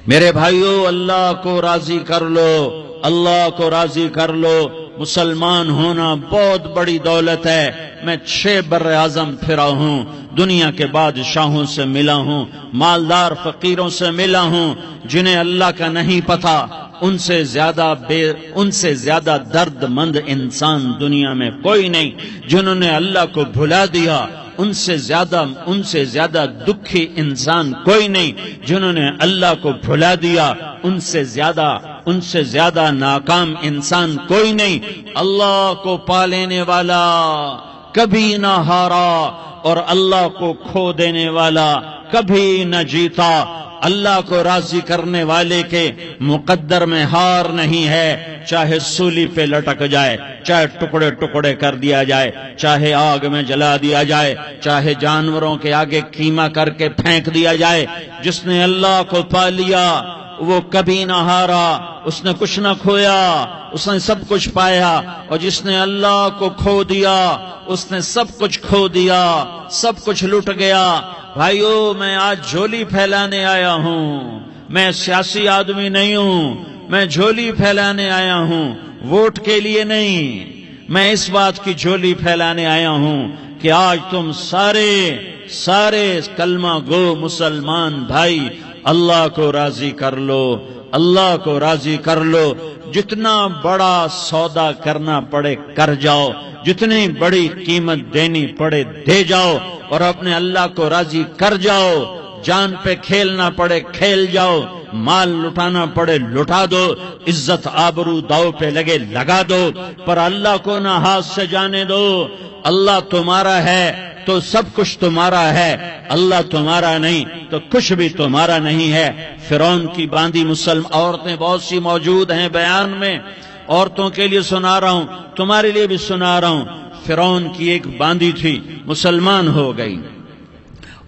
میرے بھائیو، اللہ کو راضی کر لو، اللہ کو راضی کر لو۔ مسلمان ہونا بہت بڑی دولت ہے۔ میں 6 بر اعظم پھرا ہوں، دنیا کے بادشاہوں سے ملا ہوں، مالدار فقیروں سے ملا ہوں، جنہیں اللہ کا نہیں پتا، ان سے زیادہ درد مند انسان دنیا میں کوئی نہیں۔ جنہوں نے اللہ کو بھلا دیا، ان سے زیادہ دکھی انسان کوئی نہیں۔ جنہوں نے اللہ کو بھلا دیا، ان سے زیادہ ناکام انسان کوئی نہیں۔ اللہ کو پا لینے والا کبھی نہ ہارا، اور اللہ کو کھو دینے والا کبھی نہ جیتا۔ اللہ کو راضی کرنے والے کے مقدر میں ہار نہیں ہے، چاہے سولی پہ لٹک جائے، چاہے ٹکڑے ٹکڑے کر دیا جائے، چاہے آگ میں جلا دیا جائے، چاہے جانوروں کے آگے قیمہ کر کے پھینک دیا جائے۔ جس نے اللہ کو پا لیا وہ کبھی نہ ہارا، اس نے کچھ نہ کھویا، اس نے سب کچھ پایا۔ اور جس نے اللہ کو کھو دیا، اس نے سب کچھ کھو دیا، سب کچھ لٹ گیا۔ بھائیو، میں آج جھولی پھیلانے آیا ہوں، میں سیاسی آدمی نہیں ہوں، میں جھولی پھیلانے آیا ہوں، ووٹ کے لیے نہیں۔ میں اس بات کی جھولی پھیلانے آیا ہوں کہ آج تم سارے کلمہ گو مسلمان بھائی اللہ کو راضی کر لو، اللہ کو راضی کر لو۔ جتنا بڑا سودا کرنا پڑے کر جاؤ، جتنی بڑی قیمت دینی پڑے دے جاؤ، اور اپنے اللہ کو راضی کر جاؤ۔ جان پہ کھیلنا پڑے کھیل جاؤ، مال لٹانا پڑے لٹا دو، عزت آبرو داؤ پہ لگے لگا دو، پر اللہ کو نہ ہاتھ سے جانے دو۔ اللہ تمہارا ہے تو سب کچھ تمہارا ہے، اللہ تمہارا نہیں تو کچھ بھی تمہارا نہیں ہے۔ فرعون کی باندھی مسلم عورتیں بہت سی موجود ہیں بیان میں، عورتوں کے لیے سنا رہا ہوں، تمہارے لیے بھی سنا رہا ہوں۔ فرعون کی ایک باندھی تھی، مسلمان ہو گئی۔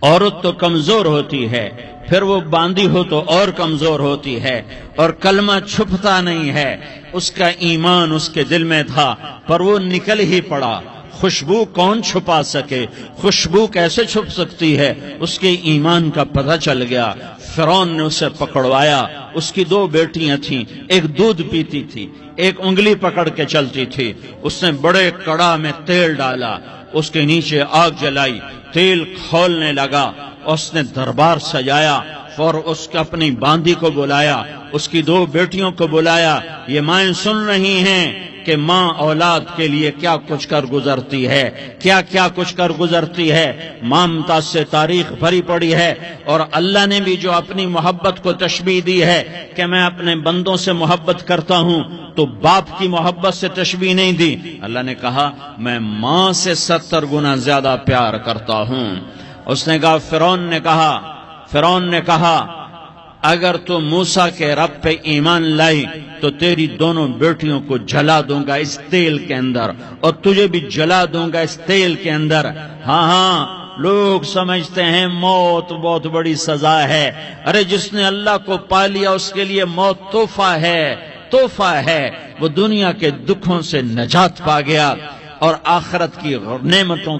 عورت تو کمزور ہوتی ہے، پھر وہ باندھی ہو تو اور کمزور ہوتی ہے، اور کلمہ چھپتا نہیں ہے۔ اس کا ایمان اس کے دل میں تھا، پر وہ نکل ہی پڑا۔ خوشبو کون چھپا سکے؟ خوشبو کیسے چھپ سکتی ہے؟ اس کے ایمان کا پتہ چل گیا۔ فرعون نے اسے پکڑوایا۔ اس کی 2 بیٹیاں تھیں، ایک دودھ پیتی تھی، ایک انگلی پکڑ کے چلتی تھی۔ اس نے بڑے کڑا میں تیل ڈالا، اس کے نیچے آگ جلائی، تیل کھولنے لگا، اس نے دربار سجایا، اور اس کے اپنی باندھی کو بلایا، اس کی 2 بیٹیوں کو بلایا۔ یہ مائیں سن رہی ہیں کہ ماں اولاد کے لیے کیا کچھ کر گزرتی ہے، کیا کچھ کر گزرتی ہے۔ مامتا سے تاریخ بھری پڑی ہے، اور اللہ نے بھی جو اپنی محبت کو تشبیہ دی ہے کہ میں اپنے بندوں سے محبت کرتا ہوں، تو باپ کی محبت سے تشبیہ نہیں دی۔ اللہ نے کہا میں ماں سے 70 گنا زیادہ پیار کرتا ہوں۔ اس نے کہا فرعون نے کہا اگر تو موسیٰ کے رب پہ ایمان لائی تو تیری دونوں بیٹیوں کو جلا دوں گا اس تیل کے اندر، اور تجھے بھی جلا دوں گا اس تیل کے اندر۔ ہاں لوگ سمجھتے ہیں موت بہت بڑی سزا ہے۔ ارے جس نے اللہ کو پا لیا اس کے لیے موت تحفہ ہے۔ وہ دنیا کے دکھوں سے نجات پا گیا اور آخرت کی نعمتوں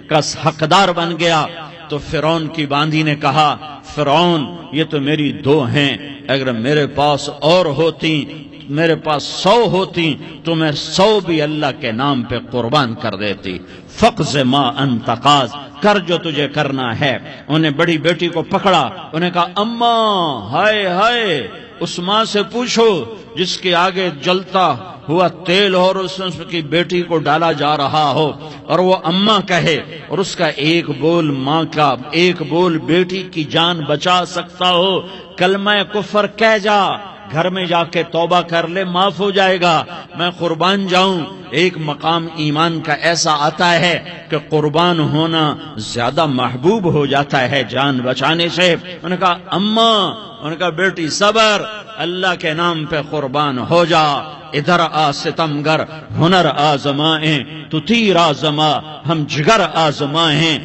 کا حقدار بن گیا۔ تو فرعون کی باندھی نے کہا فرعون یہ تو میری 2 ہیں، اگر میرے پاس اور ہوتی، میرے پاس 100 ہوتی تو میں 100 بھی اللہ کے نام پہ قربان کر دیتی۔ فقض ما انت قاض، کر جو تجھے کرنا ہے۔ انہیں بڑی بیٹی کو پکڑا، انہیں کہا اماں ہائے اس ماں سے پوچھو جس کے آگے جلتا ہوا تیل اور اس کی بیٹی کو ڈالا جا رہا ہو، اور وہ اماں کہے، اور اس کا ایک بول ماں کا، ایک بول بیٹی کی جان بچا سکتا ہو۔ کلمہ کفر کہہ جا، گھر میں جا کے توبہ کر لے، معاف ہو جائے گا۔ میں قربان جاؤں۔ ایک مقام ایمان کا ایسا آتا ہے کہ قربان ہونا زیادہ محبوب ہو جاتا ہے جان بچانے سے۔ انہوں نے کہا اماں، انہوں نے کہا بیٹی صبر، اللہ کے نام پہ قربان ہو جا۔ ادھر آ ستمگر، ہنر آزمائیں تو تیر آزما، ہم جگر آزمائیں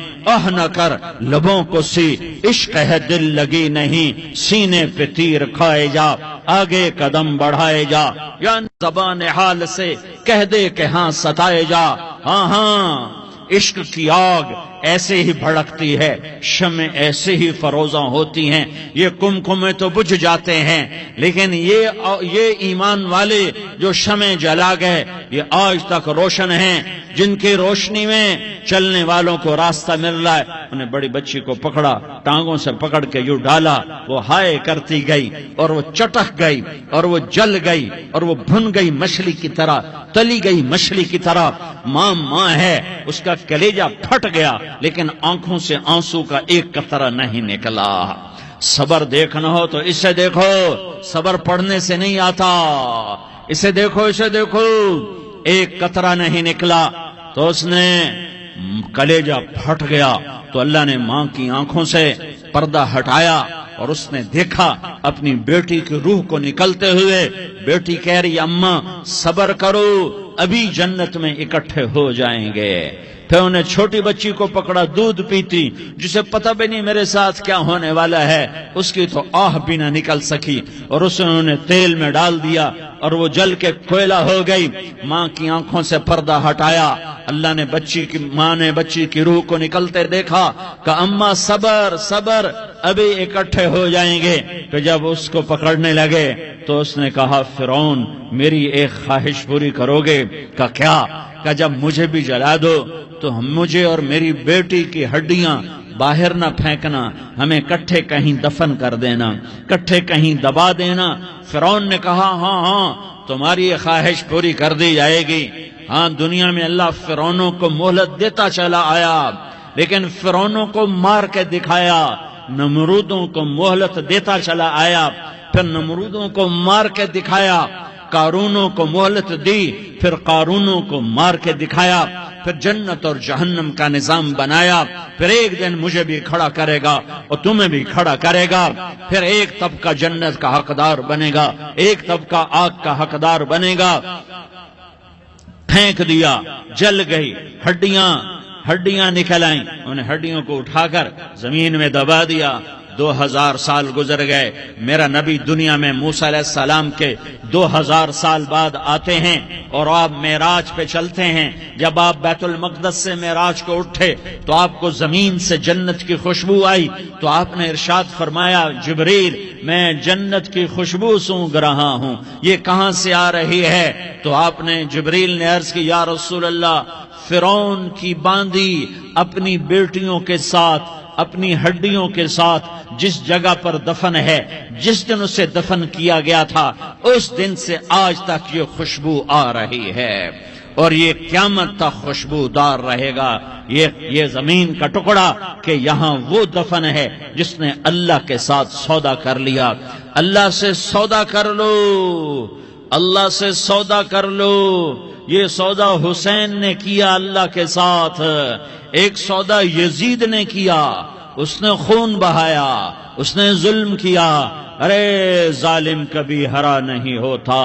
نہ کر لبوں کو سی، عشق ہے دل لگی نہیں، سینے پہ تیر کھائے جا، آگے قدم بڑھائے جا، یا زبان حال سے کہہ دے کہ ہاں ستائے جا۔ ہاں عشق کی آگ ایسے ہی بھڑکتی ہے، شمع ایسے ہی فروزاں ہوتی ہیں، یہ کمکمے تو بجھ جاتے ہیں، لیکن یہ ایمان والے جو شمع جلا گئے یہ آج تک روشن ہیں، جن کی روشنی میں چلنے والوں کو راستہ مل رہا ہے۔ انہیں بڑی بچی کو پکڑا، ٹانگوں سے پکڑ کے یوں ڈالا، وہ ہائے کرتی گئی اور وہ چٹک گئی اور وہ جل گئی اور وہ بھن گئی مچھلی کی طرح، تلی گئی مچھلی کی طرح۔ ماں ہے، اس کا کلیجہ پھٹ گیا، لیکن آنکھوں سے آنسو کا ایک قطرہ نہیں نکلا۔ صبر دیکھنا ہو تو اسے دیکھو، صبر پڑھنے سے نہیں آتا، اسے دیکھو، اسے دیکھو۔ ایک قطرہ نہیں نکلا تو اس نے کلیجہ پھٹ گیا، تو اللہ نے ماں کی آنکھوں سے پردہ ہٹایا اور اس نے دیکھا اپنی بیٹی کی روح کو نکلتے ہوئے۔ بیٹی کہہ رہی اماں صبر کرو، ابھی جنت میں اکٹھے ہو جائیں گے۔ پھر انہیں چھوٹی بچی کو پکڑا، دودھ پیتی، جسے پتہ بھی نہیں میرے ساتھ کیا ہونے والا ہے، اس کی تو آہ بھی نہ نکل سکی، اور اسے انہوں نے تیل میں ڈال دیا اور وہ جل کے کوئلہ ہو گئی۔ ماں کی آنکھوں سے پردہ ہٹایا، اللہ نے ماں نے بچی کی روح کو نکلتے دیکھا کہ اماں صبر صبر، ابھی اکٹھے ہو جائیں گے۔ تو جب اس کو پکڑنے لگے تو اس نے کہا فرعون میری ایک خواہش پوری کرو گے؟ کہ کیا؟ کہ جب مجھے بھی جلا دو تو مجھے اور میری بیٹی کی ہڈیاں باہر نہ پھینکنا، ہمیں کٹھے کہیں دفن کر دینا، کٹھے کہیں دبا دینا۔ فرعون نے کہا ہاں تمہاری یہ خواہش پوری کر دی جائے گی۔ ہاں، دنیا میں اللہ فرعونوں کو مہلت دیتا چلا آیا، لیکن فرعونوں کو مار کے دکھایا، نمرودوں کو مہلت دیتا چلا آیا، پھر نمرودوں کو مار کے دکھایا، قارونوں کو مہلت دی، پھر قارونوں کو مار کے دکھایا، پھر جنت اور جہنم کا نظام بنایا۔ پھر ایک دن مجھے بھی کھڑا کرے گا اور تمہیں بھی کھڑا کرے گا، پھر ایک طبقہ جنت کا حقدار بنے گا، ایک طبقہ آگ کا حقدار بنے گا۔ پھینک دیا، جل گئی، ہڈیاں نکل آئیں، انہیں ہڈیوں کو اٹھا کر زمین میں دبا دیا۔ 2000 سال گزر گئے، میرا نبی دنیا میں موسیٰ علیہ السلام کے 2000 سال بعد آتے ہیں اور آپ معراج پہ چلتے ہیں۔ جب آپ بیت المقدس سے معراج کو اٹھے تو آپ کو زمین سے جنت کی خوشبو آئی، تو آپ نے ارشاد فرمایا جبریل میں جنت کی خوشبو سونگھ رہا ہوں، یہ کہاں سے آ رہی ہے؟ تو آپ نے جبریل نے عرض کی یا رسول اللہ، فرعون کی باندی اپنی بیٹیوں کے ساتھ، اپنی ہڈیوں کے ساتھ جس جگہ پر دفن ہے، جس دن اسے دفن کیا گیا تھا، اس دن سے آج تک یہ خوشبو آ رہی ہے، اور یہ قیامت تک خوشبودار رہے گا۔ یہ زمین کا ٹکڑا کہ یہاں وہ دفن ہے جس نے اللہ کے ساتھ سودا کر لیا۔ اللہ سے سودا کر لو، اللہ سے سودا کر لو۔ یہ سودا حسین نے کیا اللہ کے ساتھ، ایک سودا یزید نے کیا، اس نے خون بہایا، اس نے ظلم کیا۔ ارے ظالم کبھی ہرا نہیں ہوتا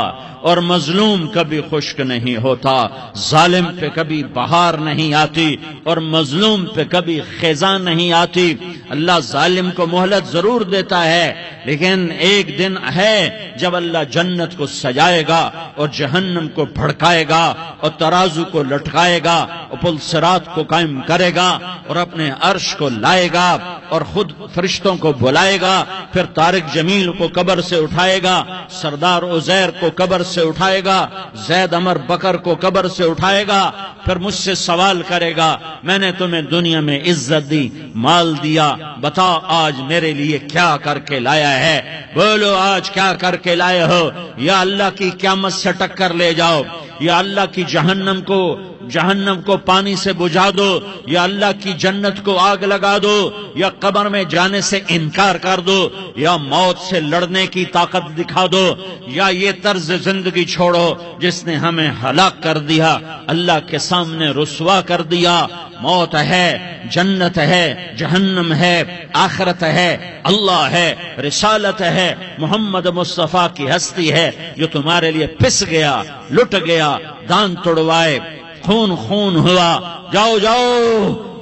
اور مظلوم کبھی خشک نہیں ہوتا، ظالم پہ کبھی بہار نہیں آتی اور مظلوم پہ کبھی خزاں نہیں آتی۔ اللہ ظالم کو مہلت ضرور دیتا ہے، لیکن ایک دن ہے جب اللہ جنت کو سجائے گا اور جہنم کو بھڑکائے گا اور ترازو کو لٹکائے گا اور پل صراط کو قائم کرے گا اور اپنے عرش کو لائے گا اور خود فرشتوں کو بلائے گا، پھر طارق جمیل کو قبر سے اٹھائے گا، سردار عزیر کو قبر سے اٹھائے گا، زید عمر بکر کو قبر سے اٹھائے گا، پھر مجھ سے سوال کرے گا میں نے تمہیں دنیا میں عزت دی، مال دیا، بتا آج میرے لیے کیا کر کے لایا ہے؟ بولو آج کیا کر کے لائے ہو؟ یا اللہ کی قیامت سے ٹکر لے جاؤ، یا اللہ کی جہنم کو پانی سے بجھا دو، یا اللہ کی جنت کو آگ لگا دو، یا قبر میں جانے سے انکار کر دو، یا موت سے لڑنے کی طاقت دکھا دو، یا یہ طرز زندگی چھوڑو جس نے ہمیں ہلاک کر دیا، اللہ کے سامنے رسوا کر دیا۔ موت ہے، جنت ہے، جہنم ہے، آخرت ہے، اللہ ہے، رسالت ہے، محمد مصطفیٰ کی ہستی ہے، جو تمہارے لیے پس گیا، لٹ گیا، دان توڑوائے، خون ہوا۔ جاؤ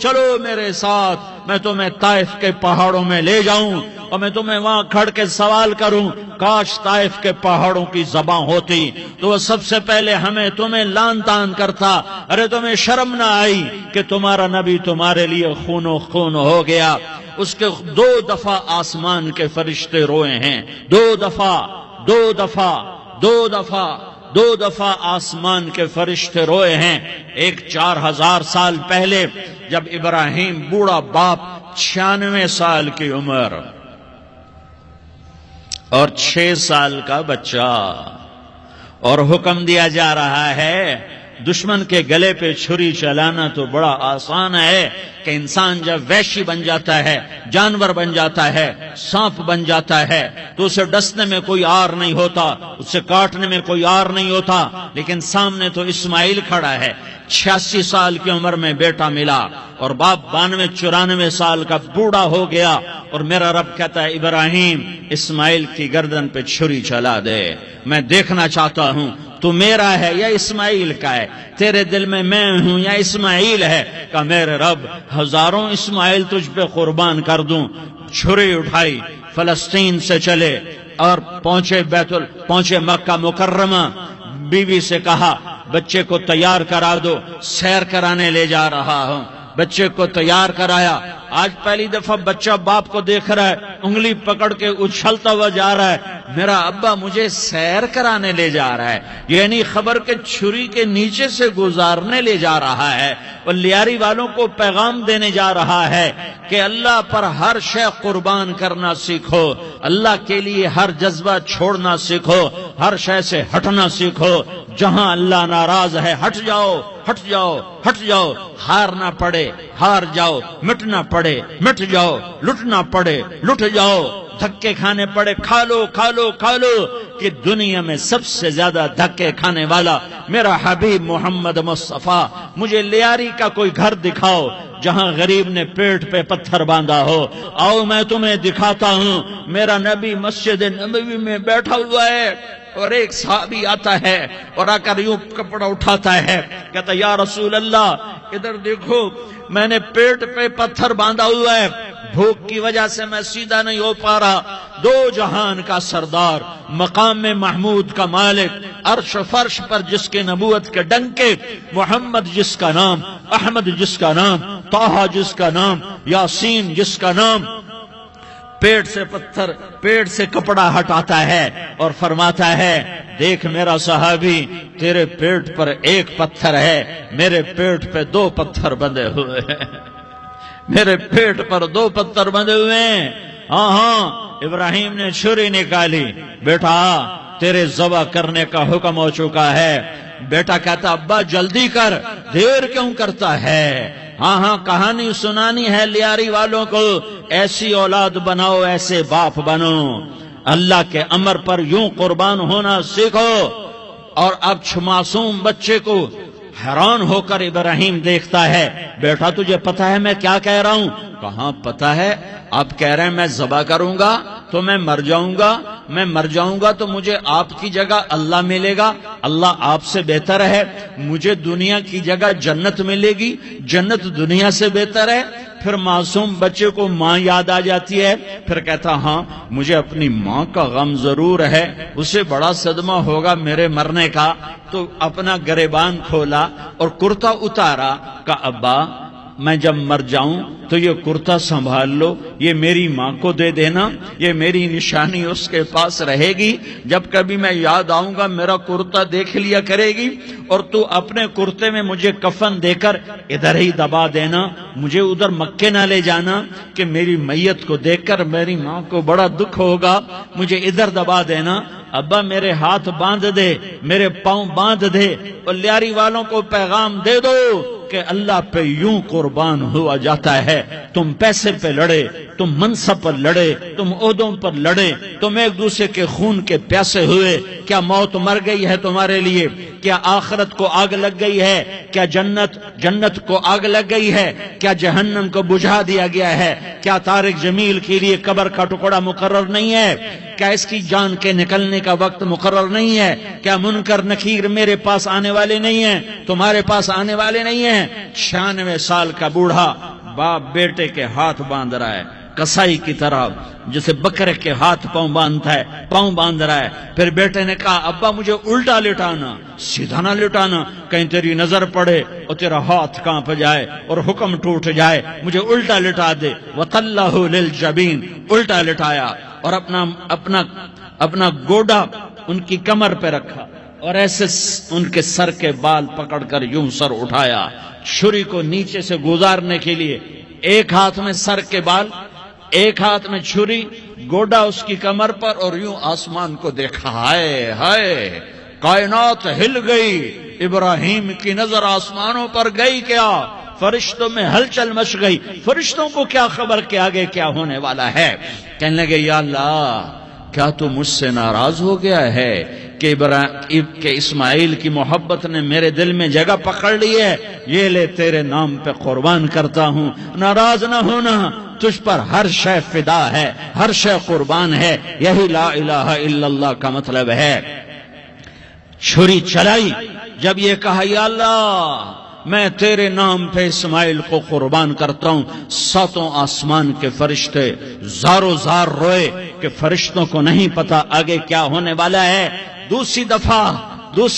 چلو میرے ساتھ، میں تمہیں طائف کے پہاڑوں میں لے جاؤں اور میں تمہیں وہاں کھڑ کے سوال کروں، کاش طائف کے پہاڑوں کی زبان ہوتی تو وہ سب سے پہلے ہمیں تمہیں لان تان کرتا، ارے تمہیں شرم نہ آئی کہ تمہارا نبی تمہارے لیے خون و خون ہو گیا۔ اس کے 2 دفعہ آسمان کے فرشتے روئے ہیں، 2 دفعہ آسمان کے فرشتے روئے ہیں۔ ایک 4000 سال پہلے جب ابراہیم بوڑھا باپ، 96 سال کی عمر اور 6 سال کا بچہ، اور حکم دیا جا رہا ہے دشمن کے گلے پہ چھری چلانا تو بڑا آسان ہے کہ انسان جب وحشی بن جاتا ہے، جانور بن جاتا ہے، سانپ بن جاتا ہے تو اسے ڈسنے میں کوئی آر نہیں ہوتا، اسے کاٹنے میں کوئی آر نہیں ہوتا، لیکن سامنے تو اسماعیل کھڑا ہے، 86 سال کی عمر میں بیٹا ملا اور باپ 92-94 سال کا بوڑھا ہو گیا، اور میرا رب کہتا ہے ابراہیم اسماعیل کی گردن پہ چھری چلا دے، میں دیکھنا چاہتا ہوں تو میرا ہے یا اسماعیل کا ہے، تیرے دل میں میں ہوں یا اسماعیل ہے؟ کہ میرے رب ہزاروں اسماعیل تجھ پہ قربان کر دوں۔ چھری اٹھائی، فلسطین سے چلے اور پہنچے مکہ مکرمہ، بیوی سے کہا بچے کو تیار کرا دو، سیر کرانے لے جا رہا ہوں۔ بچے کو تیار کرایا، آج پہلی دفعہ بچہ باپ کو دیکھ رہا ہے، انگلی پکڑ کے اچھلتا ہوا جا رہا ہے، میرا ابا مجھے سیر کرانے لے جا رہا ہے، یعنی خبر کے چھری کے نیچے سے گزارنے لے جا رہا ہے، اور لیاری والوں کو پیغام دینے جا رہا ہے کہ اللہ پر ہر شے قربان کرنا سیکھو، اللہ کے لیے ہر جذبہ چھوڑنا سیکھو، ہر شے سے ہٹنا سیکھو، جہاں اللہ ناراض ہے ہٹ جاؤ، ہٹ جاؤ، ہٹ جاؤ، ہار نہ پڑے ہار جاؤ، مٹنا پڑے مٹ جاؤ، لٹنا پڑے لٹ جاؤ، دھکے کھانے پڑے کھا لو کھا لو کھا لو، کہ دنیا میں سب سے زیادہ دھکے کھانے والا میرا حبیب محمد مصطفیٰ۔ مجھے لیاری کا کوئی گھر دکھاؤ جہاں غریب نے پیٹ پہ پتھر باندھا ہو، آؤ میں تمہیں دکھاتا ہوں۔ میرا نبی مسجد نبوی میں بیٹھا ہوا ہے اور ایک صحابی آتا ہے اور آ کر یوں کپڑا اٹھاتا ہے، کہتا یا رسول اللہ ادھر دیکھو، میں نے پیٹ پہ پتھر باندھا ہوا ہے، بھوک کی وجہ سے میں سیدھا نہیں ہو پا رہا۔ 2 جہان کا سردار، مقام محمود کا مالک، عرش و فرش پر جس کے نبوت کے ڈنکے، محمد جس کا نام، احمد جس کا نام، طٰہٰ جس کا نام، یاسین جس کا نام، پیٹ سے کپڑا ہٹاتا ہے اور فرماتا ہے دیکھ میرا صحابی، تیرے پیٹ پر 1 پتھر ہے، میرے پیٹ پہ 2 پتھر بندھے ہوئے ہیں، میرے پیٹ پر 2 پتھر بندھے ہوئے ہیں۔ ہاں ابراہیم نے چھری نکالی، بیٹا تیرے ذبح کرنے کا حکم ہو چکا ہے۔ بیٹا کہتا ابا جلدی کر، دیر کیوں کرتا ہے؟ ہاں کہانی سنانی ہے لیاری والوں کو، ایسی اولاد بناؤ، ایسے باپ بنو، اللہ کے امر پر یوں قربان ہونا سیکھو۔ اور اب معصوم بچے کو حیران ہو کر ابراہیم دیکھتا ہے، بیٹا تجھے پتا ہے میں کیا کہہ رہا ہوں؟ کہاں پتا ہے، آپ کہہ رہے ہیں میں ذبح کروں گا تو میں مر جاؤں گا تو مجھے آپ کی جگہ اللہ ملے گا، اللہ آپ سے بہتر ہے، مجھے دنیا کی جگہ جنت ملے گی، جنت دنیا سے بہتر ہے۔ پھر معصوم بچے کو ماں یاد آ جاتی ہے، پھر کہتا ہاں مجھے اپنی ماں کا غم ضرور ہے، اسے بڑا صدمہ ہوگا میرے مرنے کا۔ تو اپنا گریبان کھولا اور کرتا اتارا، کہا ابا میں جب مر جاؤں تو یہ کرتا سنبھال لو، یہ میری ماں کو دے دینا، یہ میری نشانی اس کے پاس رہے گی، جب کبھی میں یاد آؤں گا میرا کرتا دیکھ لیا کرے گی، اور تو اپنے کرتے میں مجھے کفن دے کر ادھر ہی دبا دینا، مجھے ادھر مکے نہ لے جانا کہ میری میت کو دیکھ کر میری ماں کو بڑا دکھ ہوگا، مجھے ادھر دبا دینا۔ ابا میرے ہاتھ باندھ دے، میرے پاؤں باندھ دے، اور لیاری والوں کو پیغام دے دو کہ اللہ پہ یوں قربان ہوا جاتا ہے۔ تم پیسے پہ لڑے، تم منصب پر لڑے، تم عہدوں پر لڑے، تم ایک دوسرے کے خون کے پیاسے ہوئے، کیا موت مر گئی ہے تمہارے لیے؟ کیا آخرت کو آگ لگ گئی ہے؟ کیا جنت کو آگ لگ گئی ہے؟ کیا جہنم کو بجھا دیا گیا ہے؟ کیا طارق جمیل کے لیے قبر کا ٹکڑا مقرر نہیں ہے؟ کیا اس کی جان کے نکلنے کا وقت مقرر نہیں ہے؟ کیا منکر نکیر میرے پاس آنے والے نہیں ہیں، تمہارے پاس آنے والے نہیں ہیں؟ 96 سال کا بوڑھا باپ بیٹے کے ہاتھ باندھ رہا ہے کسائی کی طرح، جسے بکرے کے ہاتھ پاؤں باندھتا ہے، پاؤں باندھ رہا ہے۔ پھر بیٹے نے کہا ابا مجھے الٹا لٹانا، سیدھا نہ لٹانا، کہیں تیری نظر پڑے اور تیرا ہاتھ کانپ جائے اور حکم ٹوٹ جائے، مجھے الٹا لٹا دے۔ وَطَلَّهُ لِلْجَبِينِ، الٹا لٹایا اور اپنا گوڈا ان کی کمر پہ رکھا اور ایسے ان کے سر کے بال پکڑ کر یوں سر اٹھایا، چھری کو نیچے سے گزارنے کے لیے، ایک ہاتھ میں سر کے بال، ایک ہاتھ میں چھری، گوڈا اس کی کمر پر، اور یوں آسمان کو دیکھا۔ ہائے ہائے، کائنات ہل گئی، ابراہیم کی نظر آسمانوں پر گئی کیا؟ فرشتوں میں ہلچل مچ گئی۔ فرشتوں کو کیا خبر کہ آگے کیا ہونے والا ہے؟ کہنے لگے یا اللہ، کیا تو مجھ سے ناراض ہو گیا ہے کہ اسماعیل کی محبت نے میرے دل میں جگہ پکڑ لی ہے؟ یہ لے تیرے نام پہ قربان کرتا ہوں۔ ناراض نہ ہونا، تجھ پر ہر شے فدا ہے، ہر شے قربان ہے، یہی لا الہ الا اللہ کا مطلب ہے۔ چھری چلائی، جب یہ کہا یا اللہ میں تیرے نام پہ اسماعیل کو قربان کرتا ہوں، ساتوں آسمان کے فرشتے زارو زار روئے کہ فرشتوں کو نہیں پتا آگے کیا ہونے والا ہے۔ دوسری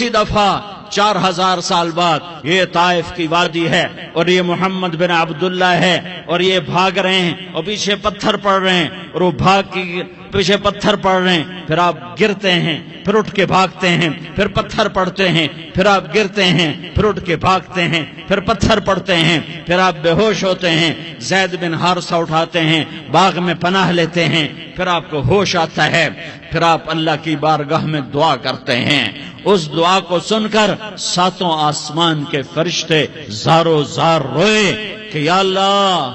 دفعہ 4000 سال بعد یہ طائف کی وادی ہے اور یہ محمد بن عبداللہ ہے اور یہ بھاگ رہے ہیں اور پیچھے پتھر پڑ رہے ہیں اور وہ بھاگ کی پیچھے پتھر پڑ رہے ہیں، پھر آپ گرتے ہیں، پھر اٹھ کے بھاگتے ہیں، پھر پتھر پڑتے ہیں، پھر آپ گرتے ہیں، پھر اٹھ کے بھاگتے ہیں، پھر پتھر پڑتے ہیں، پھر آپ بے ہوش ہوتے ہیں، زید بن حارثہ اٹھاتے ہیں، باغ میں پناہ لیتے ہیں، پھر آپ کو ہوش آتا ہے، پھر آپ اللہ کی بارگاہ میں دعا کرتے ہیں۔ اس دعا کو سن کر ساتوں آسمان کے فرشتے زارو زار روئے کہ یا اللہ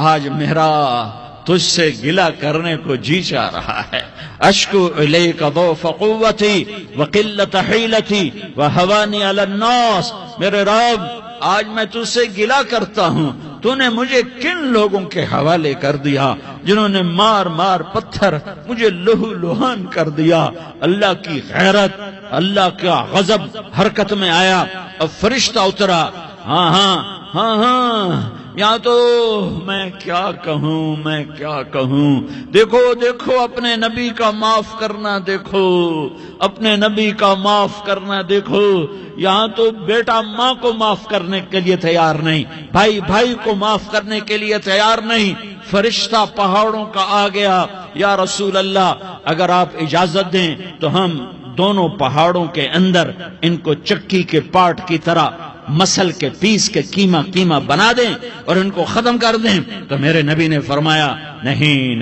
آج میرا تجھ سے گلہ کرنے کو جی چاہ رہا ہے۔ اشکو الیک ضعف قوتی وقلت حیلتی وہوانی علی الناس، میرے رب آج میں تجھ سے گلہ کرتا ہوں، تو نے مجھے کن لوگوں کے حوالے کر دیا جنہوں نے مار مار پتھر مجھے لہو لہان کر دیا۔ اللہ کی غیرت، اللہ کا غضب حرکت میں آیا، اب فرشتہ اترا۔ ہاں یہاں تو میں کیا کہوں، دیکھو اپنے نبی کا معاف کرنا، دیکھو اپنے نبی کا معاف کرنا، دیکھو یہاں تو بیٹا ماں کو معاف کرنے کے لیے تیار نہیں، بھائی کو معاف کرنے کے لیے تیار نہیں۔ فرشتہ پہاڑوں کا آ گیا، یا رسول اللہ اگر آپ اجازت دیں تو ہم دونوں پہاڑوں کے اندر ان کو چکی کے پاٹ کی طرح مسل کے پیس کے کیما بنا دیں اور ان کو ختم کر دیں۔ تو میرے نبی نے فرمایا نہیں،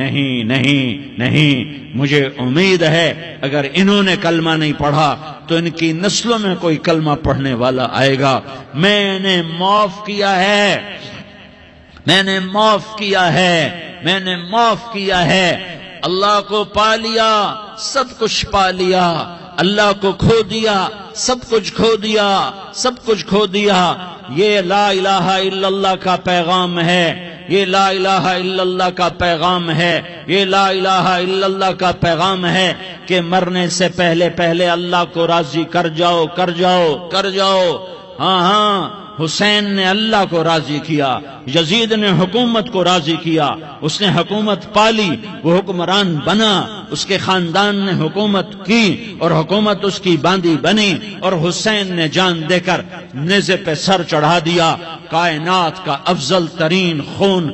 مجھے امید ہے اگر انہوں نے کلمہ نہیں پڑھا تو ان کی نسلوں میں کوئی کلمہ پڑھنے والا آئے گا۔ میں نے معاف کیا ہے، اللہ کو پا لیا، سب کچھ پا لیا، اللہ کو کھو دیا، سب کچھ کھو دیا۔ یہ لا الہ الا اللہ کا پیغام ہے، یہ لا الہ الا اللہ کا پیغام ہے، یہ لا الہ الا اللہ کا پیغام ہے کہ مرنے سے پہلے اللہ کو راضی کر جاؤ۔ ہاں حسین نے اللہ کو راضی کیا، یزید نے حکومت کو راضی کیا، اس نے حکومت پالی، وہ حکمران بنا، اس کے خاندان نے حکومت کی اور حکومت اس کی باندھی بنی، اور حسین نے جان دے کر نیزے پہ سر چڑھا دیا۔ کائنات کا افضل ترین خون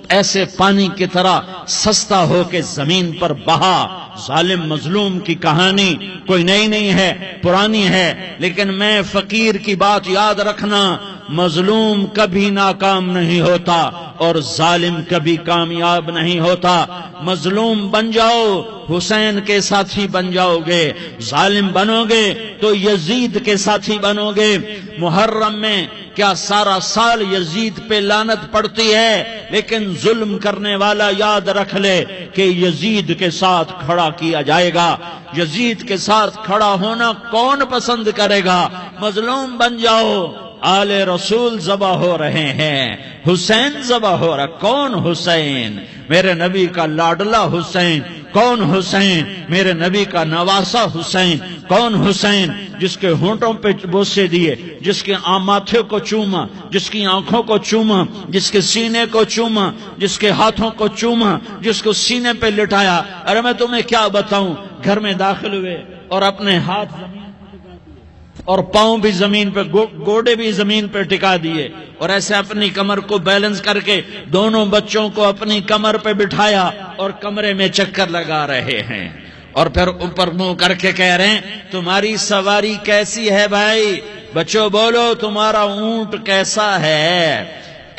ایسے پانی کی طرح سستا ہو کے زمین پر بہا۔ ظالم مظلوم کی کہانی کوئی نئی نہیں ہے، پرانی ہے، لیکن میں فقیر کی بات یاد رکھنا، مظلوم کبھی ناکام نہیں ہوتا اور ظالم کبھی کامیاب نہیں ہوتا۔ مظلوم بن جاؤ حسین کے ساتھی بن جاؤ گے، ظالم بنو گے تو یزید کے ساتھی بنو گے۔ محرم میں کیا سارا سال یزید پہ لعنت پڑتی ہے، لیکن ظلم کرنے والا یاد رکھ لے کہ یزید کے ساتھ کھڑا کیا جائے گا۔ یزید کے ساتھ کھڑا ہونا کون پسند کرے گا؟ مظلوم بن جاؤ۔ آل رسول ذبح ہو رہے ہیں، حسین ذبح ہو رہا۔ کون حسین؟ میرے نبی کا لاڈلا حسین۔ کون حسین؟ میرے نبی کا نواسا حسین۔ کون حسین؟ جس کے ہونٹوں پہ بوسے دیے، جس کے ماتھے کو چوما، جس کی آنکھوں کو چوما، جس کے سینے کو چوما، جس کے ہاتھوں کو چوما، جس کو سینے پہ لٹایا۔ ارے میں تمہیں کیا بتاؤں، گھر میں داخل ہوئے اور اپنے ہاتھ زمین پہ ٹکا دیے اور پاؤں بھی زمین پہ، گوڑے بھی زمین پہ ٹکا دیے، اور ایسے اپنی کمر کو بیلنس کر کے دونوں بچوں کو اپنی کمر پہ بٹھایا اور کمرے میں چکر لگا رہے ہیں، اور پھر اوپر منہ کر کے کہہ رہے ہیں تمہاری سواری کیسی ہے بھائی؟ بچوں بولو تمہارا اونٹ کیسا ہے؟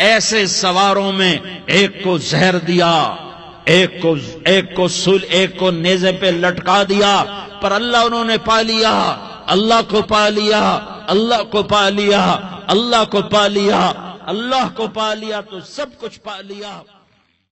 ایسے سواروں میں ایک کو زہر دیا، ایک کو نیزے پہ لٹکا دیا، پر اللہ انہوں نے پا لیا، اللہ کو پا لیا، اللہ کو پا لیا، اللہ کو پا لیا، اللہ کو پا لیا تو سب کچھ پا لیا۔